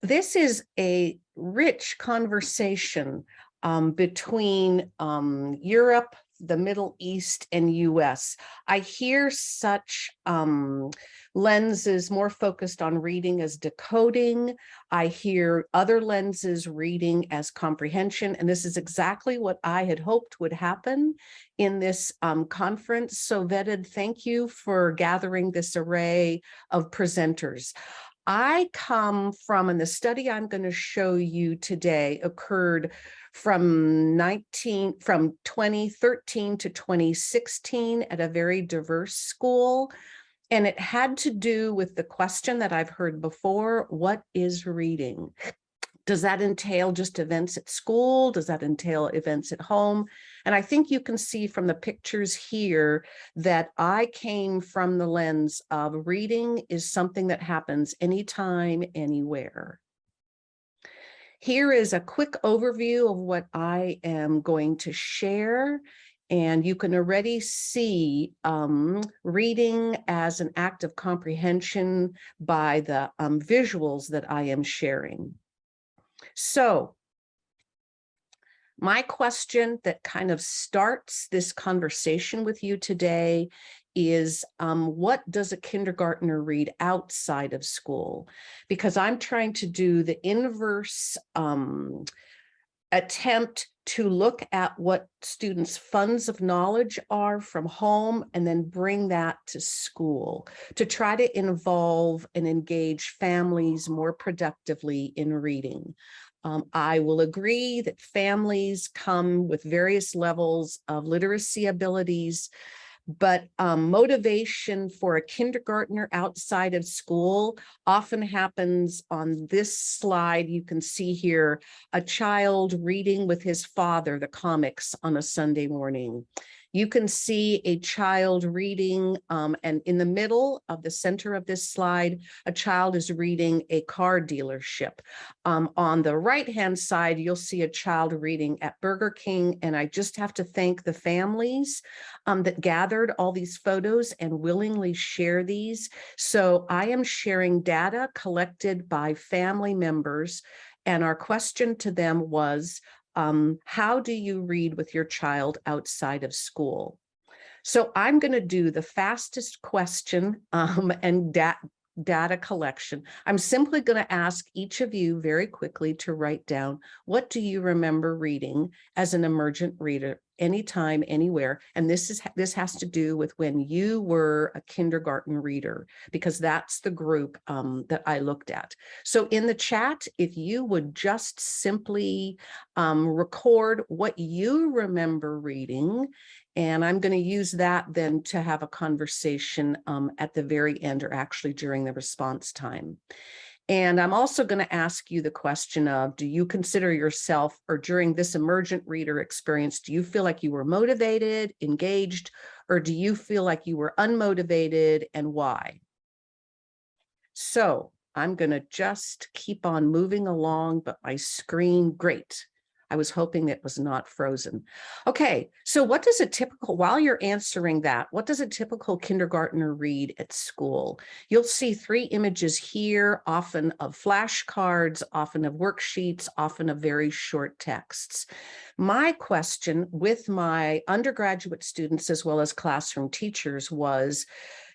This is a rich conversation between Europe, the Middle East, and US. I hear such lenses more focused on reading as decoding. I hear other lenses reading as comprehension, and this is exactly what I had hoped would happen in this conference. So Vetted, thank you for gathering this array of presenters. I come from, and the study I'm going to show you today occurred from 2013 to 2016 at a very diverse school. And it had to do with the question that I've heard before: what is reading? Does that entail just events at school? Does that entail events at home? And I think you can see from the pictures here that I came from the lens of reading is something that happens anytime, anywhere. Here is a quick overview of what I am going to share. And you can already see reading as an act of comprehension by the visuals that I am sharing. So my question that kind of starts this conversation with you today is, what does a kindergartner read outside of school? Because I'm trying to do the inverse attempt to look at what students' funds of knowledge are from home and then bring that to school to try to involve and engage families more productively in reading. I will agree that families come with various levels of literacy abilities, but motivation for a kindergartner outside of school often happens on this slide. You can see here a child reading with his father the comics on a Sunday morning. You can see a child reading, and in the middle of the center of this slide, a child is reading a car dealership. On the right-hand side, you'll see a child reading at Burger King, and I just have to thank the families that gathered all these photos and willingly share these. So I am sharing data collected by family members, and our question to them was, how do you read with your child outside of school? So I'm going to do the fastest question and data collection. I'm simply going to ask each of you very quickly to write down, what do you remember reading as an emergent reader anytime, anywhere? And this has to do with when you were a kindergarten reader, because that's the group that I looked at. So in the chat, if you would just simply record what you remember reading, and I'm going to use that then to have a conversation at the very end, or actually during the response time. And I'm also going to ask you the question of, do you consider yourself, or during this emergent reader experience, do you feel like you were motivated, engaged, or do you feel like you were unmotivated, and why? So I'm going to just keep on moving along, but my screen, great. I was hoping it was not frozen. Okay, so what does a typical, while you're answering that, what does a typical kindergartner read at school? You'll see 3 images here, often of flashcards, often of worksheets, often of very short texts. My question with my undergraduate students as well as classroom teachers was,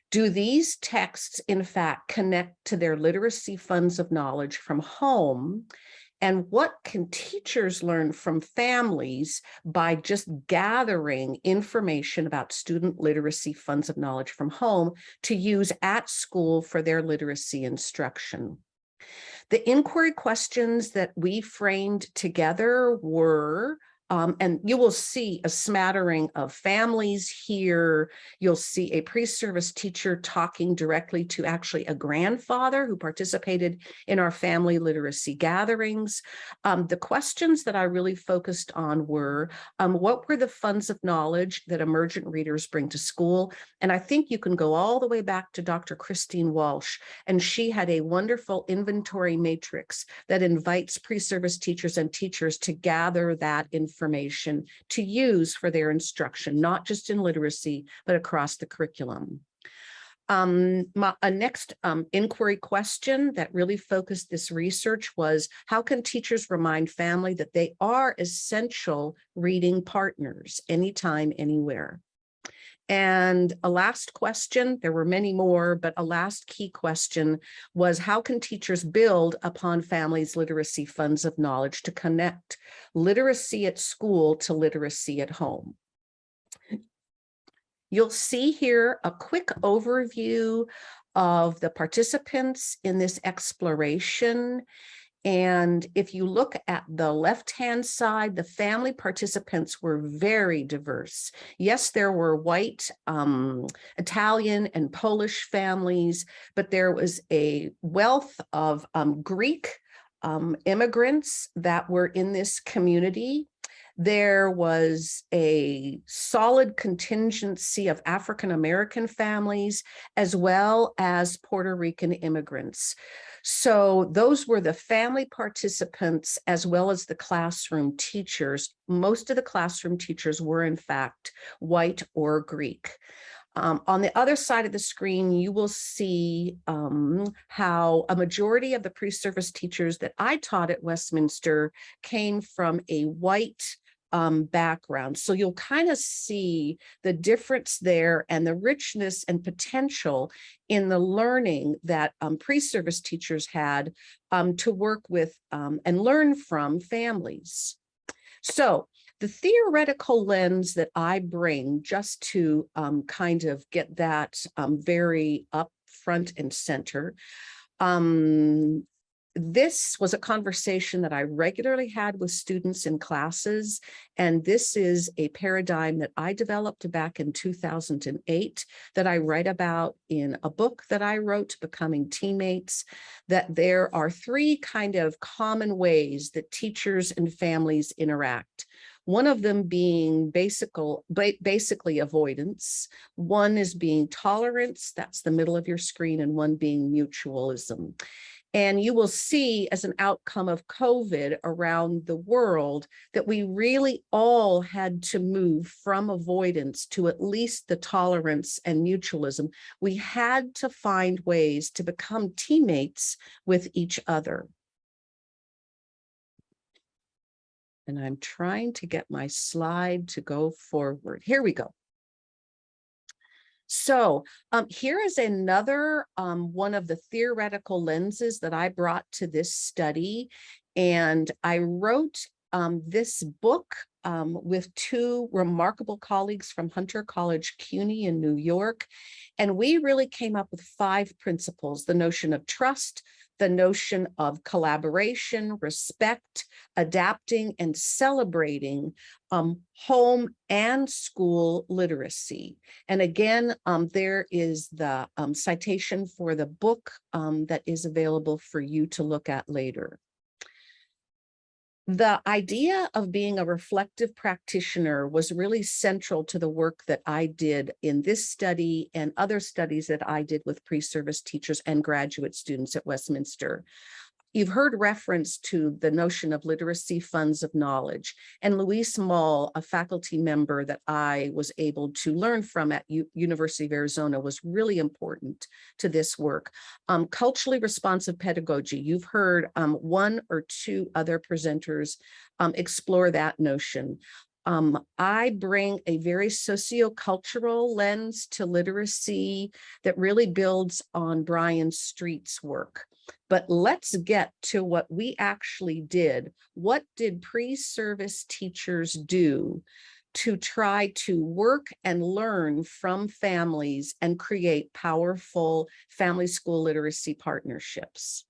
do these texts in fact connect to their literacy funds of knowledge from home? And what can teachers learn from families by just gathering information about student literacy funds of knowledge from home to use at school for their literacy instruction? The inquiry questions that we framed together were, and you will see a smattering of families here. You'll see a pre-service teacher talking directly to actually a grandfather who participated in our family literacy gatherings. The questions that I really focused on were, what were the funds of knowledge that emergent readers bring to school? And I think you can go all the way back to Dr. Christine Walsh, and she had a wonderful inventory matrix that invites pre-service teachers and teachers to gather that information to use for their instruction, not just in literacy, but across the curriculum. A next inquiry question that really focused this research was, how can teachers remind family that they are essential reading partners anytime, anywhere? And a last question, there were many more, but a last key question was, how can teachers build upon families' literacy funds of knowledge to connect literacy at school to literacy at home? You'll see here a quick overview of the participants in this exploration. And if you look at the left-hand side, the family participants were very diverse. Yes, there were white, Italian, and Polish families, but there was a wealth of Greek immigrants that were in this community. There was a solid contingency of African-American families, as well as Puerto Rican immigrants. So those were the family participants, as well as the classroom teachers. Most of the classroom teachers were, in fact, white or Greek. On the other side of the screen, you will see how a majority of the pre-service teachers that I taught at Westminster came from a white background. So you'll kind of see the difference there and the richness and potential in the learning that pre-service teachers had to work with and learn from families. So the theoretical lens that I bring, just to kind of get that very up front and center, this was a conversation that I regularly had with students in classes, and this is a paradigm that I developed back in 2008 that I write about in a book that I wrote, Becoming Teammates, that there are three kind of common ways that teachers and families interact. One of them being basically avoidance. One is being tolerance, that's the middle of your screen, and one being mutualism. And you will see, as an outcome of COVID around the world, that we really all had to move from avoidance to at least the tolerance and mutualism. We had to find ways to become teammates with each other. And I'm trying to get my slide to go forward. Here we go. So here is another one of the theoretical lenses that I brought to this study. And I wrote this book with two remarkable colleagues from Hunter College, CUNY in New York. And we really came up with 5 principles: the notion of trust, the notion of collaboration, respect, adapting, and celebrating home and school literacy. And again, there is the citation for the book that is available for you to look at later. The idea of being a reflective practitioner was really central to the work that I did in this study and other studies that I did with pre-service teachers and graduate students at Westminster. You've heard reference to the notion of literacy funds of knowledge, and Louise Mall, a faculty member that I was able to learn from at University of Arizona, was really important to this work. Culturally responsive pedagogy, you've heard 1 or 2 other presenters explore that notion. I bring a very sociocultural lens to literacy that really builds on Brian Street's work. But let's get to what we actually did. What did pre-service teachers do to try to work and learn from families and create powerful family school literacy partnerships?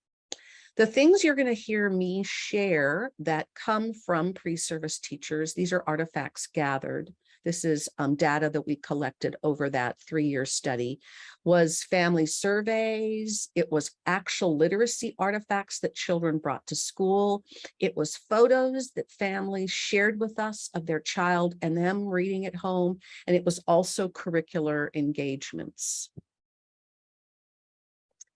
The things you're going to hear me share that come from pre-service teachers, these are artifacts gathered. This is data that we collected over that 3-year study, was family surveys. It was actual literacy artifacts that children brought to school. It was photos that families shared with us of their child and them reading at home. And it was also curricular engagements.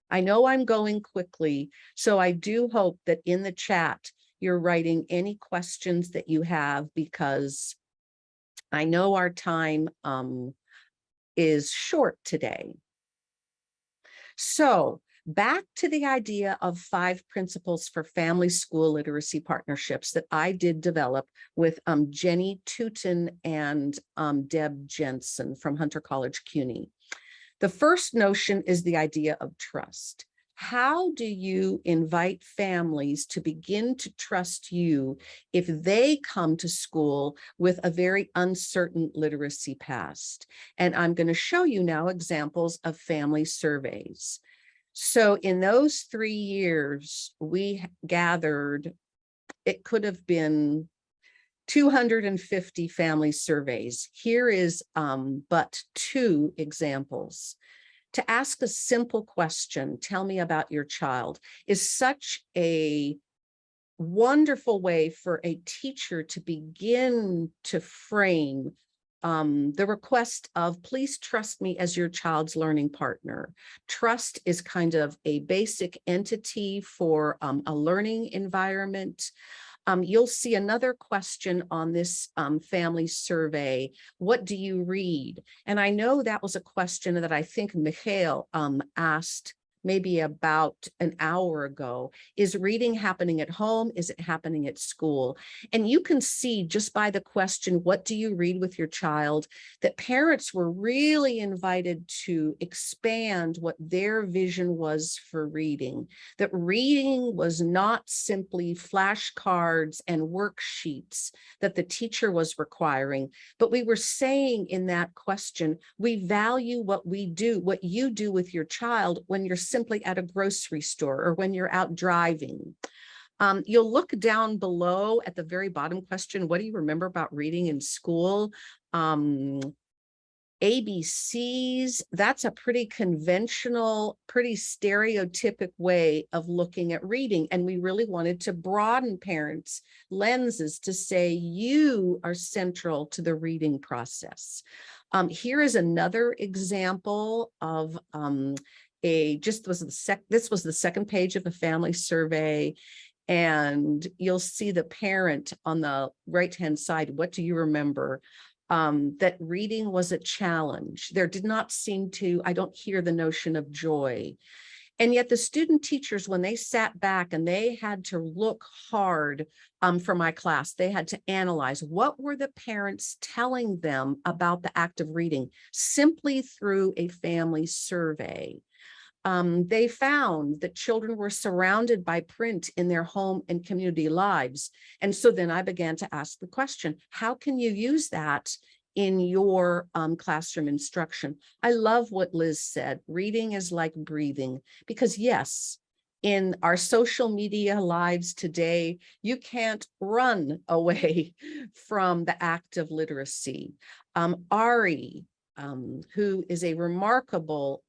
I know I'm going quickly, so I do hope that in the chat, you're writing any questions that you have, because I know our time is short today. So back to the idea of 5 principles for family school literacy partnerships that I did develop with Jenny Tootin and Deb Jensen from Hunter College CUNY. The first notion is the idea of trust. How do you invite families to begin to trust you if they come to school with a very uncertain literacy past? And I'm going to show you now examples of family surveys. So in those 3 years, we gathered, it could have been 250 family surveys. Here is but 2 examples. To ask a simple question, tell me about your child, is such a wonderful way for a teacher to begin to frame the request of, please trust me as your child's learning partner. Trust is kind of a basic entity for a learning environment. You'll see another question on this family survey. What do you read? And I know that was a question that I think Mikhail asked maybe about an hour ago. Is reading happening at home? Is it happening at school? And you can see just by the question, what do you read with your child, that parents were really invited to expand what their vision was for reading, that reading was not simply flashcards and worksheets that the teacher was requiring, but we were saying in that question, we value what we do, what you do with your child when you're simply at a grocery store or when you're out driving. You'll look down below at the very bottom question, what do you remember about reading in school? ABCs, that's a pretty conventional, pretty stereotypic way of looking at reading. And we really wanted to broaden parents' lenses to say, you are central to the reading process. Here is another example of this was the second page of a family survey. And you'll see the parent on the right-hand side. What do you remember? That reading was a challenge. There did not seem to, I don't hear the notion of joy. And yet the student teachers, when they sat back and they had to look hard for my class, they had to analyze what were the parents telling them about the act of reading simply through a family survey. They found that children were surrounded by print in their home and community lives. And so then I began to ask the question, how can you use that in your classroom instruction? I love what Liz said, reading is like breathing, because yes, in our social media lives today, you can't run away from the act of literacy. Ari, who is a remarkable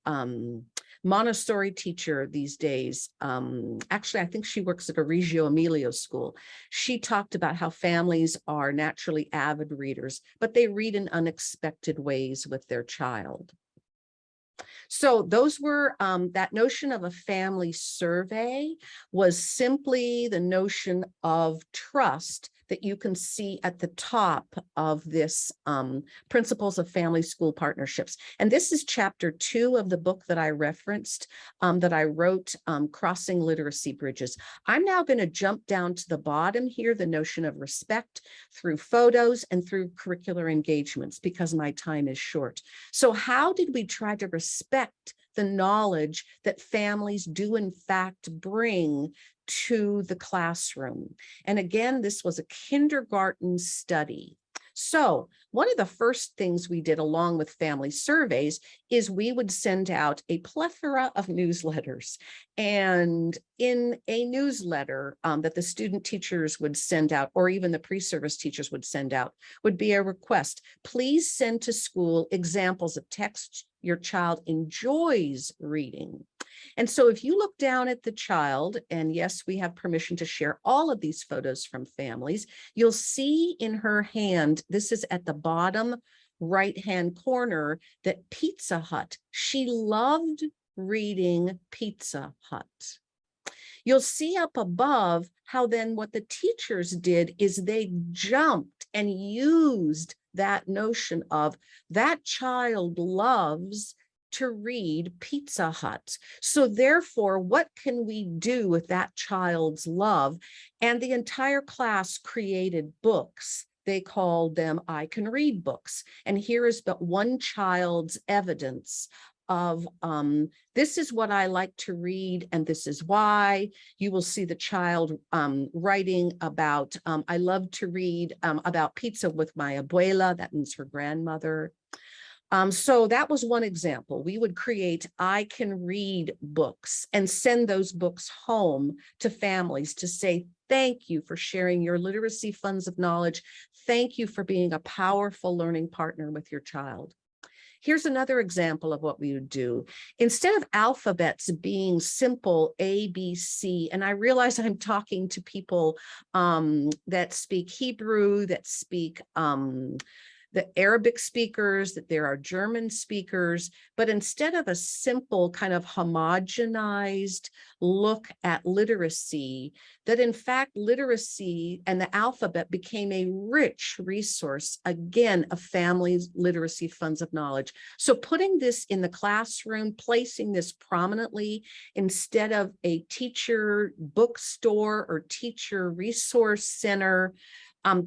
Montessori teacher these days. Actually, I think she works at a Reggio Emilia school. She talked about how families are naturally avid readers, but they read in unexpected ways with their child. So those were, that notion of a family survey was simply the notion of trust that you can see at the top of this Principles of Family School Partnerships. And this is chapter 2 of the book that I referenced, that I wrote, Crossing Literacy Bridges. I'm now going to jump down to the bottom here, the notion of respect through photos and through curricular engagements, because my time is short. So how did we try to respect the knowledge that families do in fact bring to the classroom? And again, this was a kindergarten study. So one of the first things we did along with family surveys is we would send out a plethora of newsletters. And in a newsletter that the student teachers would send out, or even the pre-service teachers would send out, would be a request. Please send to school examples of texts your child enjoys reading. And so if you look down at the child, and yes, we have permission to share all of these photos from families, you'll see in her hand, this is at the bottom right-hand corner, that Pizza Hut. She loved reading Pizza Hut. You'll see up above how then what the teachers did is they jumped and used that notion of that child loves to read Pizza Hut. So therefore, what can we do with that child's love? And the entire class created books. They called them I Can Read books. And here is but one child's evidence of this is what I like to read, and this is why. You will see the child writing about, I love to read about pizza with my abuela, that means her grandmother. So that was one example. We would create I Can Read books and send those books home to families to say, thank you for sharing your literacy funds of knowledge. Thank you for being a powerful learning partner with your child. Here's another example of what we would do. Instead of alphabets being simple A, B, C, and I realize I'm talking to people that speak Hebrew, that speak the Arabic speakers, that there are German speakers, but instead of a simple kind of homogenized look at literacy, that in fact literacy and the alphabet became a rich resource, again, of families' literacy funds of knowledge. So putting this in the classroom, placing this prominently instead of a teacher bookstore or teacher resource center,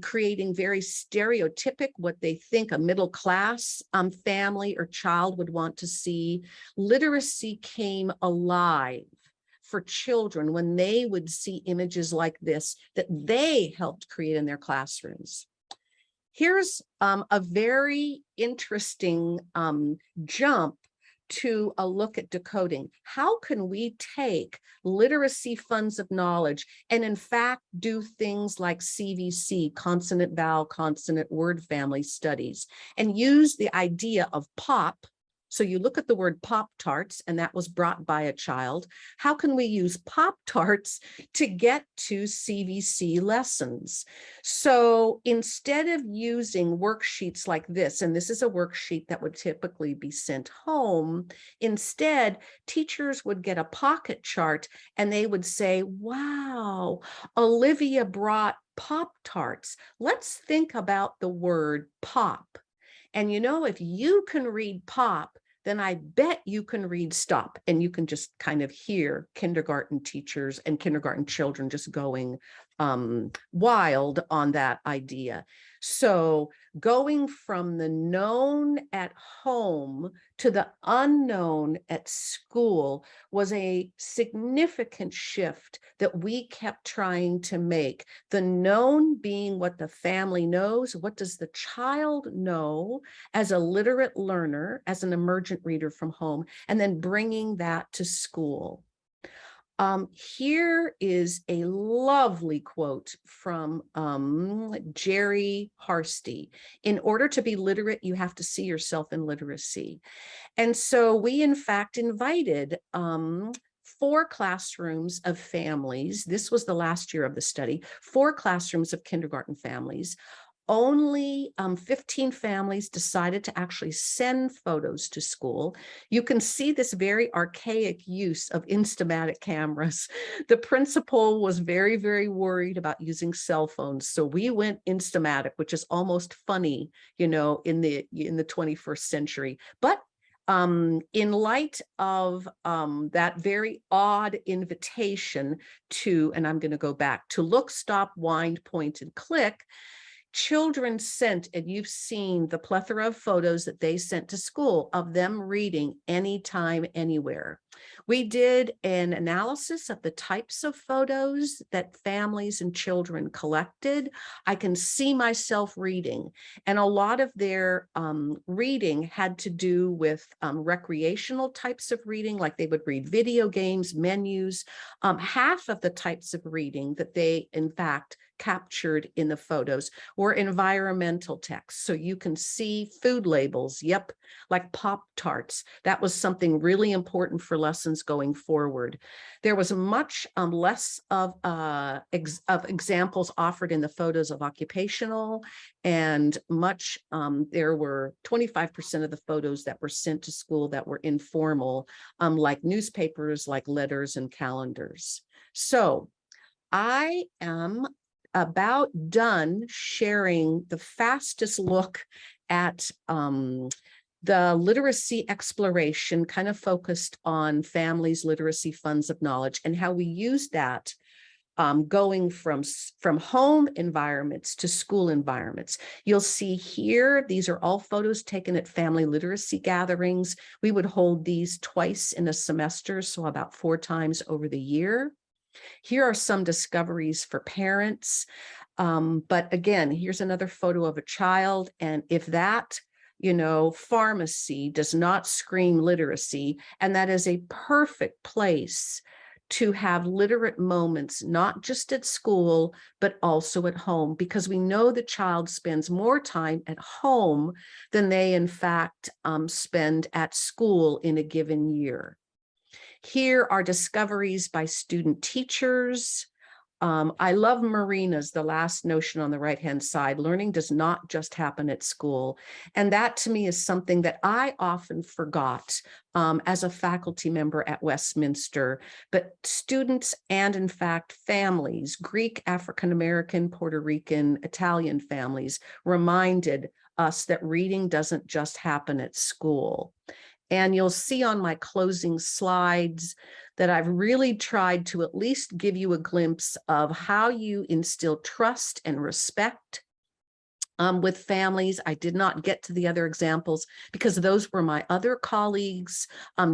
creating very stereotypic what they think a middle class family or child would want to see. Literacy came alive for children when they would see images like this that they helped create in their classrooms. Here's a very interesting jump to a look at decoding. How can we take literacy funds of knowledge and in fact do things like CVC, consonant, vowel, consonant, word family studies, and use the idea of pop? So you look at the word Pop-Tarts, and that was brought by a child. How can we use Pop-Tarts to get to CVC lessons? So instead of using worksheets like this, and this is a worksheet that would typically be sent home, instead, teachers would get a pocket chart and they would say, wow, Olivia brought Pop-Tarts. Let's think about the word pop. And you know, if you can read pop, then I bet you can read stop. And you can just kind of hear kindergarten teachers and kindergarten children just going wild on that idea. So going from the known at home to the unknown at school was a significant shift that we kept trying to make. The known being what the family knows. What does the child know as a literate learner, as an emergent reader from home, and then bringing that to school. Here is a lovely quote from Jerry Harsty. In order to be literate, you have to see yourself in literacy. And so we, in fact, invited 4 classrooms of families. This was the last year of the study, 4 classrooms of kindergarten families. Only 15 families decided to actually send photos to school. You can see this very archaic use of Instamatic cameras. The principal was very, very worried about using cell phones. So we went Instamatic, which is almost funny, you know, in the 21st century. But in light of that very odd invitation to, and I'm going to go back, to look, stop, wind, point, and click, children sent, and you've seen the plethora of photos that they sent to school of them reading anytime, anywhere. We did an analysis of the types of photos that families and children collected. I can see myself reading, and a lot of their reading had to do with recreational types of reading, like they would read video games, menus. Half of the types of reading that they, in fact, captured in the photos were environmental texts. So you can see food labels, yep, like Pop-Tarts. That was something really important for lessons going forward. There was much less of examples offered in the photos of occupational, and much, there were 25% of the photos that were sent to school that were informal, like newspapers, like letters and calendars. So I am about done sharing the fastest look at The literacy exploration kind of focused on families' literacy funds of knowledge and how we use that going from home environments to school environments. You'll see here, these are all photos taken at family literacy gatherings. We would hold these twice in a semester, so about 4 times over the year. Here are some discoveries for parents. But again, here's another photo of a child. And if that, pharmacy does not scream literacy, and that is a perfect place to have literate moments, not just at school, but also at home, because we know the child spends more time at home than they, in fact, spend at school in a given year. Here are discoveries by student teachers. I love Marina's, the last notion on the right-hand side. Learning does not just happen at school. And that to me is something that I often forgot as a faculty member at Westminster. But students and in fact families, Greek, African-American, Puerto Rican, Italian families, reminded us that reading doesn't just happen at school. And you'll see on my closing slides that I've really tried to at least give you a glimpse of how you instill trust and respect with families. I did not get to the other examples because those were my other colleagues,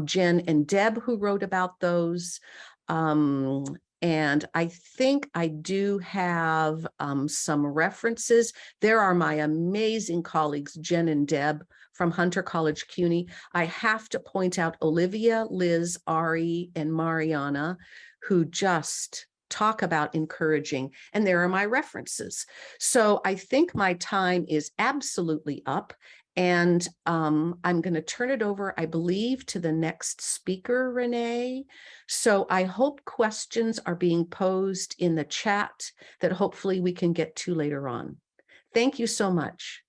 Jen and Deb, who wrote about those. And I think I do have some references. There are my amazing colleagues, Jen and Deb from Hunter College CUNY. I have to point out Olivia, Liz, Ari, and Mariana, who just talk about encouraging, and there are my references. So I think my time is absolutely up, and I'm going to turn it over, I believe, to the next speaker, Rene. So I hope questions are being posed in the chat that hopefully we can get to later on. Thank you so much.